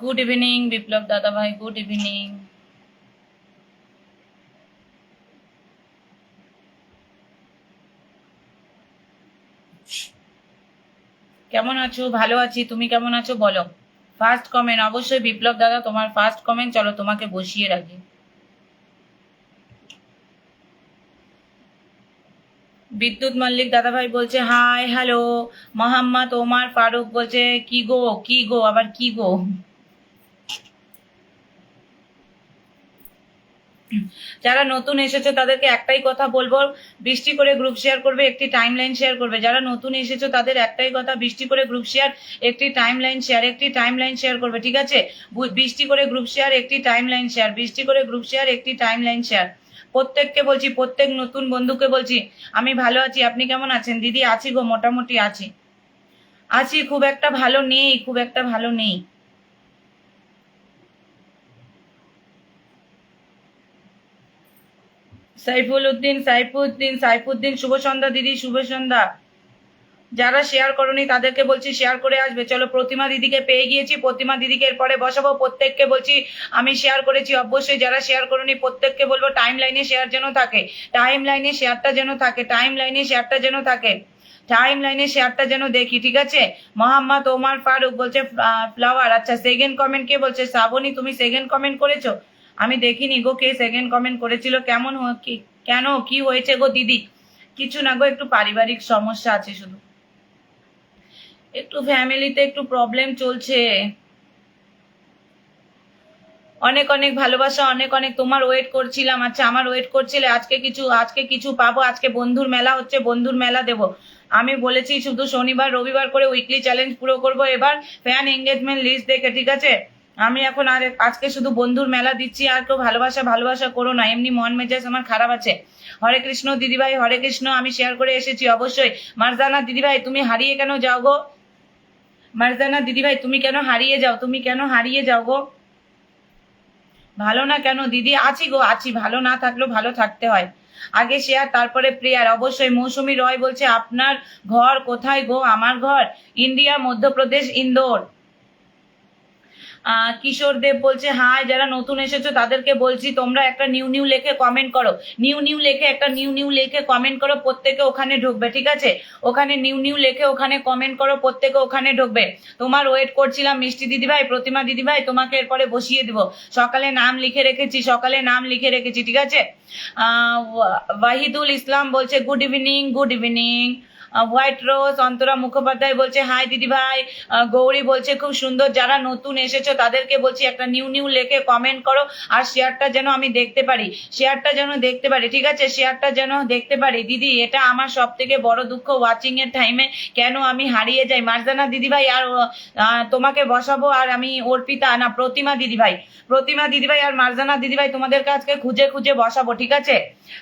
Good evening বিপ্লব দাদা ভাই, good evening. কেমন আছো? ভালো আছি, তুমি কেমন আছো বলো। ফার্স্ট কমেন্ট অবশ্যই বিপ্লব দাদা, তোমার ফার্স্ট কমেন্ট। চলো তোমাকে বসিয়ে রাখি। বিদ্যুৎ মল্লিক দাদা ভাই বলছে হাই হ্যালো। মোহাম্মদ ওমার ফারুক বলছে কি গো, কি গো, আবার কি গো। যারা নতুন এসেছো তাদেরকে একটাই কথা বলবো, বৃষ্টি করে গ্রুপ শেয়ার করবে, একটি টাইম লাইন শেয়ার করবে। যারা নতুন এসেছো তাদের একটাই কথা, বৃষ্টি করে গ্রুপ শেয়ার, একটি টাইম লাইন শেয়ার, একটি টাইম লাইন শেয়ার করবে, ঠিক আছে? বৃষ্টি করে গ্রুপ শেয়ার, একটি টাইম লাইন শেয়ার, বৃষ্টি করে গ্রুপ শেয়ার, একটি টাইম লাইন শেয়ার। প্রত্যেককে বলছি, প্রত্যেক নতুন বন্ধুকে বলছি আমি ভালো আছি, আপনি কেমন আছেন? দিদি আছি গো, মোটামুটি আছি। আছি, খুব একটা ভালো নেই, খুব একটা ভালো নেই। সাইফুদ্দিন শুভ সন্ধ্যা দিদি, শুভ সন্ধ্যা। যারা শেয়ার করনি তাদেরকে বলছি শেয়ার করে আসবে। চলো প্রতিমা দিদিকে পেয়ে গিয়েছি, প্রতিমা দিদিকে এরপরে বসাবো। প্রত্যেককে বলছি আমি শেয়ার করেছি, অবশ্যই যারা শেয়ার করনি প্রত্যেককে বলবো টাইম লাইনে শেয়ার যেন থাকে, টাইম লাইনে শেয়ারটা যেন থাকে, টাইম লাইনে শেয়ারটা যেন থাকে, টাইম লাইনে শেয়ারটা যেন দেখি, ঠিক আছে? মোহাম্মদ ওমার ফারুক বলছে ফ্লাওয়ার। আচ্ছা, সেকেন্ড কমেন্ট কে বলছে? শ্রাবণী, তুমি সেকেন্ড কমেন্ট করেছো? আমি দেখিনি গো কে সেকেন্ড কমেন্ট করেছিল। কেমন কেন কি হয়েছে গো দিদি? কিছু না গো, একটু পারিবারিক সমস্যা আছে শুধু, একটু ফ্যামিলিতে একটু প্রবলেম চলছে। অনেক অনেক ভালোবাসা, অনেক অনেক। তোমার ওয়েট করছিলাম। আচ্ছা, আমার ওয়েট করছিলে। আজকে কিছু পাবো। আজকে বন্ধুর মেলা হচ্ছে, বন্ধুর মেলা দেব। আমি বলেছি শুধু শনিবার রবিবার করে উইকলি চ্যালেঞ্জ পুরো করব এবার, ফ্যান এঙ্গেজমেন্ট লিস্ট দেখে, ঠিক আছে? আমি এখন আর আজকে শুধু বন্ধুর মেলা দিচ্ছি। আর কেউ ভালোবাসা ভালোবাসা করো না, এমনি মন মেজাজ আমার খারাপ আছে। হরে কৃষ্ণ দিদিভাই, হরে কৃষ্ণ। আমি শেয়ার করে এসেছি অবশ্যই। মারজানা দিদিভাই, তুমি হারিয়ে কেন যাও গো? মারজানা দিদিভাই, তুমি কেন হারিয়ে যাও? তুমি কেন হারিয়ে যাও গো? ভালো না কেন দিদি? আছি গো, আছি। ভালো না থাকলেও ভালো থাকতে হয়। আগে শেয়ার, তারপরে প্রেয়ার। অবশ্যই মৌসুমী রয় বলছে আপনার ঘর কোথায় গো? আমার ঘর ইন্ডিয়া, মধ্যপ্রদেশ, ইন্দোর। কিশোর দেব বলছে হাই। যারা নতুন এসেছো তাদেরকে বলছি তোমরা একটা নিউ নিউ লেখে কমেন্ট করো, নিউ নিউ লেখে, একটা নিউ নিউ লেখে কমেন্ট করো, প্রত্যেকে ওখানে ঢুকবে, ঠিক আছে? ওখানে নিউ নিউ লেখে ওখানে কমেন্ট করো, প্রত্যেকে ওখানে ঢুকবে। তোমার ওয়েট করছিলাম মিষ্টি দিদিভাই, প্রতিমা দিদিভাই, তোমাকে এরপরে বসিয়ে দিব। সকালে নাম লিখে রেখেছি, সকালে নাম লিখে রেখেছি, ঠিক আছে? ওয়াহিদুল ইসলাম বলছে good evening, good evening. White rose Antara Mukhopadhyay বলছে হাই দিদি ভাই। গৌরী বলছে খুব সুন্দর। যারা নতুন এসেছো তাদেরকে বলছি একটা নিউ নিউ লেখে কমেন্ট করো, আর শেয়ারটা যেন আমি দেখতে পারি, শেয়ারটা যেন দেখতে পারি, ঠিক আছে? শেয়ারটা যেন দেখতে পারি। দিদি এটা আমার সব থেকে বড় দুঃখ, ওয়াচিং এর টাইমে কেন আমি হারিয়ে যাই। মার্জানা দিদি ভাই আর তোমাকে বসাবো। আর আমি অর্পিতা না, প্রতিমা দিদি ভাই, প্রতিমা দিদিভাই আর মার্জানা দিদিভাই তোমাদেরকে আজকে খুঁজে খুঁজে বসাবো, ঠিক আছে?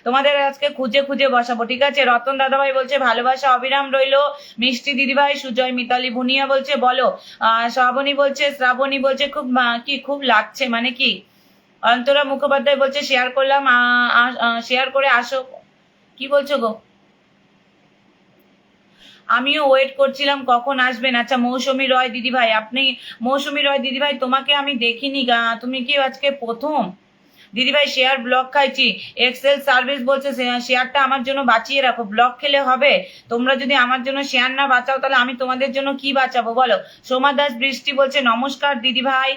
তোমাদের আজকে খুঁজে খুঁজে বসাবো, ঠিক আছে? রতন দাদাভাই বলছে ভালোবাসা অবিরাম রইলো। মিষ্টি দিদিভাই, সুজয় মিতালি ভুনিয়া বলছে বলো। শ্রাবণী বলছে খুব কি খুব লাগছে মানে কি? অন্তরা মুখোপাধ্যায় বলছে শেয়ার করলাম, শেয়ার করে আসো। কি বলছো গো? আমিও ওয়েট করছিলাম কখন আসবেন। আচ্ছা, মৌসুমী রয় দিদিভাই, আপনি মৌসুমী রয় দিদিভাই, তোমাকে আমি দেখিনি তুমি কি আজকে প্রথম? দিদিভাই শেয়ার ব্লক খাইছি। এক্সেল সার্ভিস বলছে শেয়ারটা আমার জন্য বাঁচিয়ে রাখো। ব্লক খেলে হবে? তোমরা যদি আমার জন্য শেয়ার না বাঁচাও তাহলে আমি তোমাদের জন্য কি বাঁচাবো বলো? সোমা দাস বৃষ্টি বলছে নমস্কার দিদিভাই।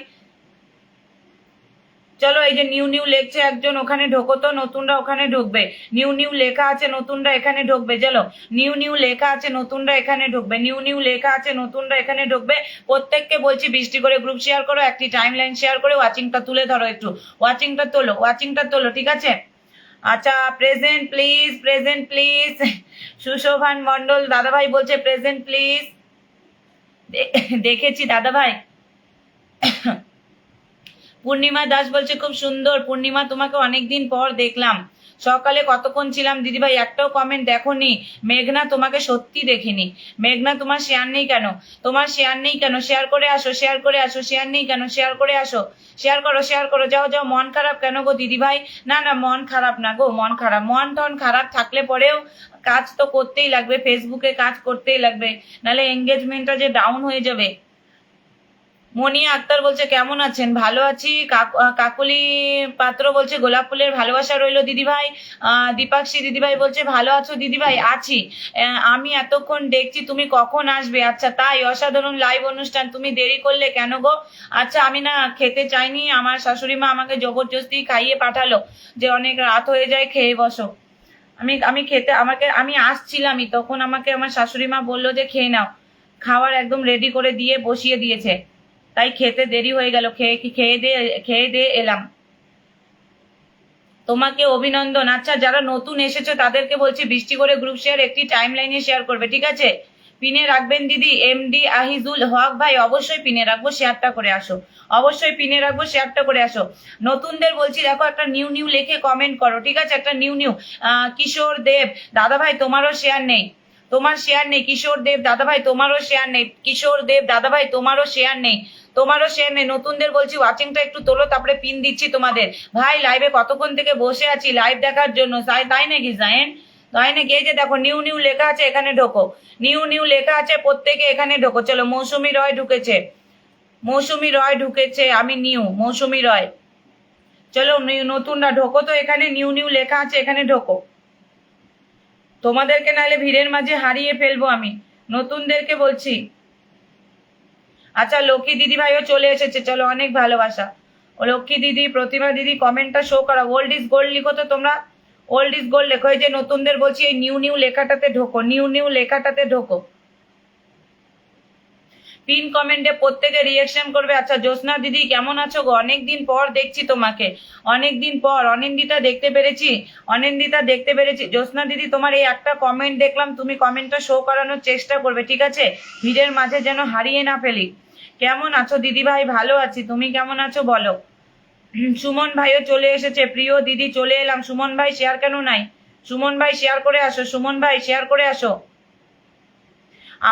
চলো, এই যে নিউ নিউ লেখছে একজন, ওখানে ঢোকো তো, নতুনরা ওখানে ঢুকবে। নিউ নিউ লেখা আছে, নতুনরা এখানে ঢুকবে। চলো, নিউ নিউ লেখা আছে, নতুনরা এখানে ঢুকবে, নিউ নিউ লেখা আছে, নতুনরা এখানে ঢুকবে। প্রত্যেককে বলছি বৃষ্টি করে গ্রুপ শেয়ার করো, একটি টাইম লাইন শেয়ার করে ওয়াচিংটা তুলে ধরো, একটু ওয়াচিংটা তোলো, ওয়াচিংটা তোলো, ঠিক আছে? আচ্ছা, present please, present please. Sushovan Mondal দাদাভাই বলছে প্রেজেন্ট প্লিজ। দেখেছি দাদাভাই। পূর্ণিমা দাস বলছে খুব সুন্দর। পূর্ণিমা, তোমাকে অনেকদিন পর দেখলাম। সকালে কতক্ষণ ছিলাম দিদিভাই, একটাও কমেন্ট দেখোনি। মেঘনা, তোমাকে সত্যি দেখিনি। মেঘনা, তোমার শেয়ার নেই কেন? তোমার শেয়ার নেই কেন? শেয়ার করে আসো, শেয়ার করে আসো। শেয়ার নেই কেন? শেয়ার করে আসো, শেয়ার করো, শেয়ার করো। যাও যাও। মন খারাপ কেন গো দিদিভাই? না না, মন খারাপ না গো, মন খারাপ, মন টন খারাপ থাকলে পরেও কাজ তো করতেই লাগবে, ফেসবুকে কাজ করতেই লাগবে, নাহলে এঙ্গেজমেন্টটা যে ডাউন হয়ে যাবে। মনিয়া আক্তার বলছে কেমন আছেন? ভালো আছি। কাকুলি পাত্র বলছে গোলাপ ফুলের ভালোবাসা রইলো দিদিভাই। দীপাক্ষী দিদিভাই বলছে ভালো আছো দিদিভাই? আছি। আমি এতক্ষণ দেখছি তুমি কখন আসবে। আচ্ছা তাই, অসাধারণ লাইভ অনুষ্ঠান, তুমি দেরি করলে কেন গো? আচ্ছা আমি না খেতে চাইনি, আমার শাশুড়ি মা আমাকে জবরদস্তি খাইয়ে পাঠালো যে অনেক রাত হয়ে যায়, খেয়ে বসো। আমি আমি খেতে আমি আসছিলামই তখন আমাকে আমার শাশুড়ি মা বললো যে খেয়ে নাও। খাবার একদম রেডি করে দিয়ে বসিয়ে দিয়েছে, তাই খেতে দেরি হয়ে গেল। খেয়ে দিয়ে এলাম। তোমাকে অভিনন্দন। আচ্ছা যারা নতুন এসেছো তাদেরকে বলছি বৃষ্টি করে গ্রুপ শেয়ার একটি টাইম লাইনে শেয়ার করবে, ঠিক আছে? পিনে রাখবেন দিদি। এমডি আহিজুল হক ভাই, অবশ্যই পিনে রাখবো, শেয়ারটা করে আসো। অবশ্যই পিনে রাখবো, শেয়ারটা করে আসো। নতুনদের বলছি দেখো একটা নিউ নিউ লেখে কমেন্ট করো, ঠিক আছে? একটা নিউ নিউ। কিশোর দেব দাদা ভাই তোমারও শেয়ার নেই, তোমার শেয়ার নেই। কিশোর দেব দাদা ভাই তোমারও শেয়ার নেই। কিশোর দেব দাদা ভাই তোমারও শেয়ার নেই, তোমারও শেয়ার নেই। নতুনদের বলছি ওয়াচিংটা একটু তোলো, তারপরে পিন দিচ্ছি তোমাদের। ভাই লাইভে কতক্ষণ থেকে বসে আছি লাইভ দেখার জন্য, তাই নাকি জায়েন? তাই নাকি? এই যে দেখো নিউ নিউ লেখা আছে, এখানে ঢোকো। নিউ নিউ লেখা আছে, প্রত্যেকে এখানে ঢোকো। চলো, মৌসুমী রয় ঢুকেছে, মৌসুমী রয় ঢুকেছে। আমি নিউ, মৌসুমী রয়। চলো নতুনরা ঢোকো তো, এখানে নিউ নিউ লেখা আছে, এখানে ঢোকো। তোমাদেরকে নাহলে ভিড়ের মাঝে হারিয়ে ফেলবো আমি, নতুনদেরকে বলছি। আচ্ছা লক্ষ্মী দিদি ভাইও চলে এসেছে, চলো, অনেক ভালোবাসা। ও লক্ষ্মী দিদি, প্রতিমা দিদি, কমেন্টটা শো করা। ওল্ড ইজ গোল্ড লিখো তো তোমরা, ওল্ড ইজ গোল্ড লেখো। এই যে নতুনদের বলছি এই নিউ নিউ লেখাটাতে ঢোকো, নিউ নিউ লেখাটাতে ঢোকো। পিন কমেন্টে প্রত্যেকে রিয়েকশন করবে। আচ্ছা জ্যোৎস্না দিদি কেমন আছো গো? অনেকদিন পর দেখছি তোমাকে, অনেকদিন পর। অনিন্দিতা দেখতে পেরেছি, অনিন্দিতা দেখতে পেরেছি। জ্যোৎস্না দিদি তোমার এই একটা কমেন্ট দেখলাম, তুমি কমেন্টটা শো করানোর চেষ্টা করবে, ঠিক আছে? ভিড়ের মাঝে যেন হারিয়ে না ফেলি। কেমন আছো দিদি ভাই? ভালো আছি, তুমি কেমন আছো বলো? সুমন ভাইও চলে এসেছে। প্রিয় দিদি চলে এলাম। সুমন ভাই শেয়ার কেন নাই? সুমন ভাই শেয়ার করে আসো, সুমন ভাই শেয়ার করে আসো।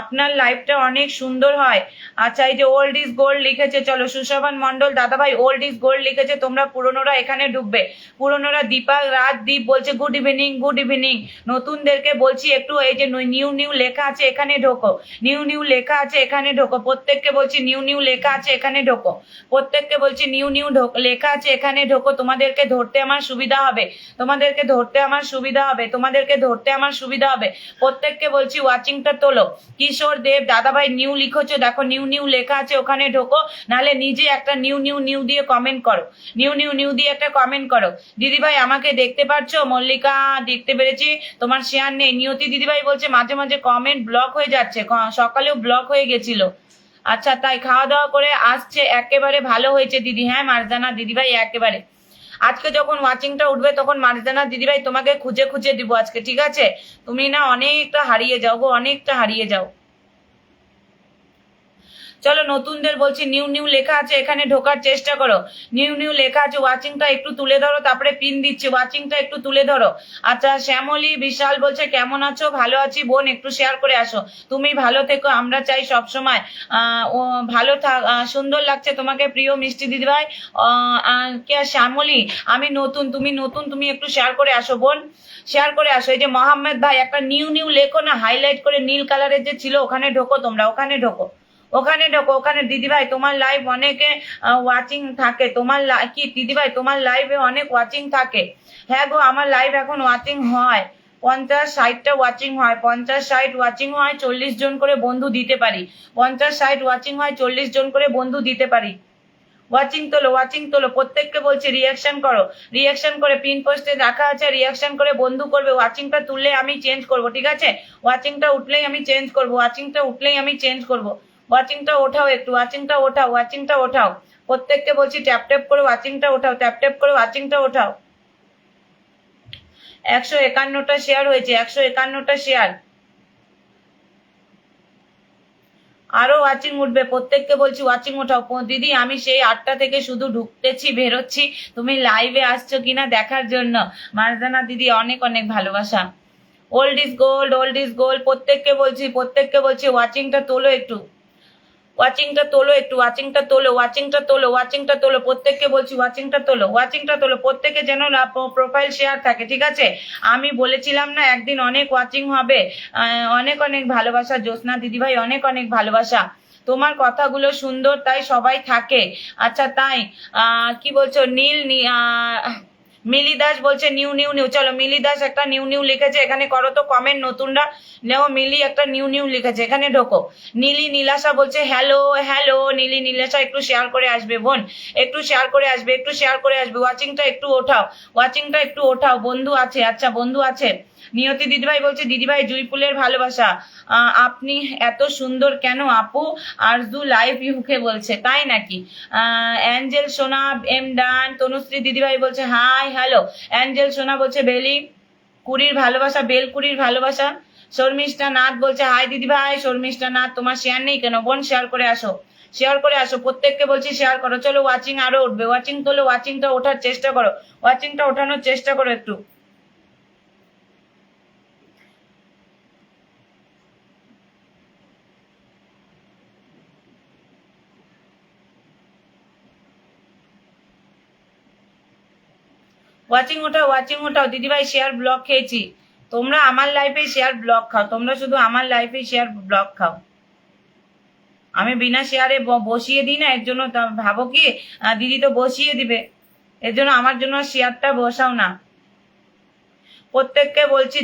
আপনার লাইফটা অনেক সুন্দর হয়। আচ্ছা এই যে ওল্ড ইজ গোল্ড লিখেছে, চলো সুশোভন মন্ডল দাদা ভাই ওল্ড ইজ গোল্ড লিখেছে, তোমরা পুরনোরা এখানে ঢুকবে। পুরনোরা দীপা রাজদীপ বলছে গুড ইভিনিং, গুড ইভিনিং। নতুনদেরকে বলছি একটু এই যে নিউ নিউ লেখা আছে এখানে ঢোকো, নিউ নিউ লেখা আছে এখানে ঢোকো। প্রত্যেককে বলছি নিউ নিউ লেখা আছে এখানে ঢোকো, প্রত্যেককে বলছি নিউ নিউ লেখা আছে এখানে ঢোকো। তোমাদেরকে ধরতে আমার সুবিধা হবে, তোমাদেরকে ধরতে আমার সুবিধা হবে, তোমাদেরকে ধরতে আমার সুবিধা হবে। প্রত্যেককে বলছি ওয়াচিংটা তোলো। কিশোর দেব দাদা ভাই নিউ লিখেছো, দেখো নিউ নিউ লেখা আছে ওখানে ঢোকো, নালে নিজে একটা নিউ নিউ নিউ দিয়ে কমেন্ট করো, নিউ নিউ নিউ দিয়ে একটা কমেন্ট করো। দিদি ভাই আমাকে দেখতে পাচ্ছ? মল্লিকা দেখতে পেরেছি, তোমার শেয়ার নেই। নিয়তি দিদি ভাই বলছে মাঝে মাঝে কমেন্ট ব্লক হয়ে যাচ্ছে, সকালেও ব্লক হয়ে গেছিল। আচ্ছা তাই, খাওয়া দাওয়া করে আসছে, একেবারে ভালো হয়েছে দিদি। হ্যাঁ মারজানা দিদি ভাই একেবারে। আজকে যখন ওয়াচিংটা উঠবে তখন মারজানা দিদিভাই তোমাকে খুঁজে খুঁজে দিব আজকে, ঠিক আছে? তুমি না অনেকটা হারিয়ে যাও গো, অনেকটা হারিয়ে যাও। চলো নতুনদের বলছি নিউ নিউ লেখা আছে এখানে ঢোকার চেষ্টা করো, নিউ নিউ লেখা আছে। ওয়াচিংটা একটু তুলে ধরো, তারপরে পিন দিচ্ছি, ওয়াচিংটা একটু তুলে ধরো। আচ্ছা শ্যামলী বিশাল বলছে কেমন আছো? ভালো আছি বোন, একটু শেয়ার করে আসো। তুমি ভালো থেকো, আমরা চাই সব সময় ও ভালো থাক। সুন্দর লাগছে তোমাকে প্রিয় মিষ্টি দিদিভাই। কে শ্যামলী? আমি নতুন, তুমি নতুন, তুমি একটু শেয়ার করে আসো বোন, শেয়ার করে আসো। এই যে মোহাম্মদ ভাই একটা নিউ নিউ লেখো না, হাইলাইট করে নীল কালারের যে ছিল ওখানে ঢোকো, তোমরা ওখানে ঢোকো, ওখানে ঢোকো। ওখানে দিদিভাই তোমার লাইভ অনেকে ওয়াচিং থাকে, তোমার কি দিদিভাই তোমার লাইভে অনেক ওয়াচিং থাকে? হ্যাঁ গো আমার লাইভ এখন ওয়াচিং হয়, 50-60টা ওয়াচিং হয়, 50-60 ওয়াচিং হয়, 40 জন করে বন্ধু দিতে পারি। 50-60 ওয়াচিং হয়, 40 জন করে বন্ধু দিতে পারি। ওয়াচিং তোলো, ওয়াচিং তোলো। প্রত্যেককে বলছি রিয়াকশন করো, রিয়াকশন করে পিন পোস্টে রাখা আছে, রিয়াকশন করে বন্ধু করবে। ওয়াচিংটা তুললে আমি চেঞ্জ করব, ঠিক আছে? ওয়াচিংটা উঠলেই আমি চেঞ্জ করব, ওয়াচিংটা উঠলেই আমি চেঞ্জ করব। ওয়াচিংটা ওঠাও একটু, ওয়াচিংটা ওঠাও, ওয়াচিংটা ওঠাও। প্রত্যেককে বলছি ট্যাপ ট্যাপ করে ওয়াচিংটা ওঠাও, ট্যাপ ট্যাপ করে ওয়াচিংটা ওঠাও। 151টা শেয়ার হয়েছে, 151টা শেয়ার। আরো ওয়াচিং উঠবে, প্রত্যেককে বলছি ওয়াচিং ওঠাও। দিদি আমি সেই 8টা থেকে শুধু ঢুকতেছি বেরোচ্ছি, তুমি লাইভে আসছো কিনা দেখার জন্য। মারজানা দিদি অনেক অনেক ভালোবাসা। Old is gold, old is gold. প্রত্যেককে বলছি, প্রত্যেককে বলছি ওয়াচিংটা তোলো একটু, ওয়াচিংটা তোলো একটু, ওয়াচিংটা তোলো, ওয়াচিংটা তোলো, ওয়াচিংটা তোলো। প্রত্যেককে বলছি ওয়াচিংটা তোলো, ওয়াচিংটা তোলো। প্রত্যেকে যেন প্রোফাইল শেয়ার থাকে, ঠিক আছে? আমি বলেছিলাম না একদিন অনেক ওয়াচিং হবে। অনেক অনেক ভালোবাসা জ্যোৎস্না দিদিভাই, অনেক অনেক ভালোবাসা। তোমার কথাগুলো সুন্দর তাই সবাই থাকে। আচ্ছা তাই? কি বলছো? মিলি দাস বলছে নিউ নিউ নিউ। চলো মিলি দাস একটা নিউ নিউ লিখেছে, এখানে করো তো কমেন্ট নতুনরা। নেও, মিলি একটা নিউ নিউ লিখেছে, এখানে ঢোকো। নীলি নীলাশা বলছে হ্যালো হ্যালো। নীলি নীলাশা একটু শেয়ার করে আসবে বোন, একটু শেয়ার করে আসবে, একটু শেয়ার করে আসবে। ওয়াচিংটা একটু ওঠাও, ওয়াচিংটা একটু ওঠাও। বন্ধু আছে, আচ্ছা বন্ধু আছে। নিয়তি দিদিভাই বলছে দিদিভাই জুই ফুলের ভালোবাসা, আপনি এত সুন্দর কেন আপু? আরজু লাইভ ইউকে বলছে, তাই নাকি? অ্যাঞ্জেল সোনা এম ডান। তনুশ্রী দিদিভাই বলছে হাই হ্যালো। অ্যাঞ্জেল সোনা বলছে বেলি কুড়ির ভালোবাসা, বেলকুড়ির ভালোবাসা। শর্মিষ্ঠা নাথ বলছে হাই দিদিভাই। শর্মিষ্ঠা নাথ তোমার শেয়ার নেই কেন বোন? শেয়ার করে আসো, শেয়ার করে আসো, প্রত্যেককে বলছি শেয়ার করো। চলো ওয়াচিং আরো উঠবে, ওয়াচিং তোলো, ওয়াচিংটা ওঠার চেষ্টা করো, ওয়াচিংটা ওঠানোর চেষ্টা করো একটু। ওয়াচিং ওঠাও, ওয়াচিং ওঠাও দিদিভাই। শেয়ার ব্লক খেয়েছি। তোমরা আমার লাইফে শেয়ার ব্লক খাও, তোমরা শুধু আমার লাইফে শেয়ার ব্লক খাও। আমি বিনা শেয়ারে বসিয়ে দিই না, এর জন্য ভাবো কি দিদি তো বসিয়ে দিবে, এর জন্য আমার জন্য শেয়ারটা বসাও না। প্রত্যেককে বলছি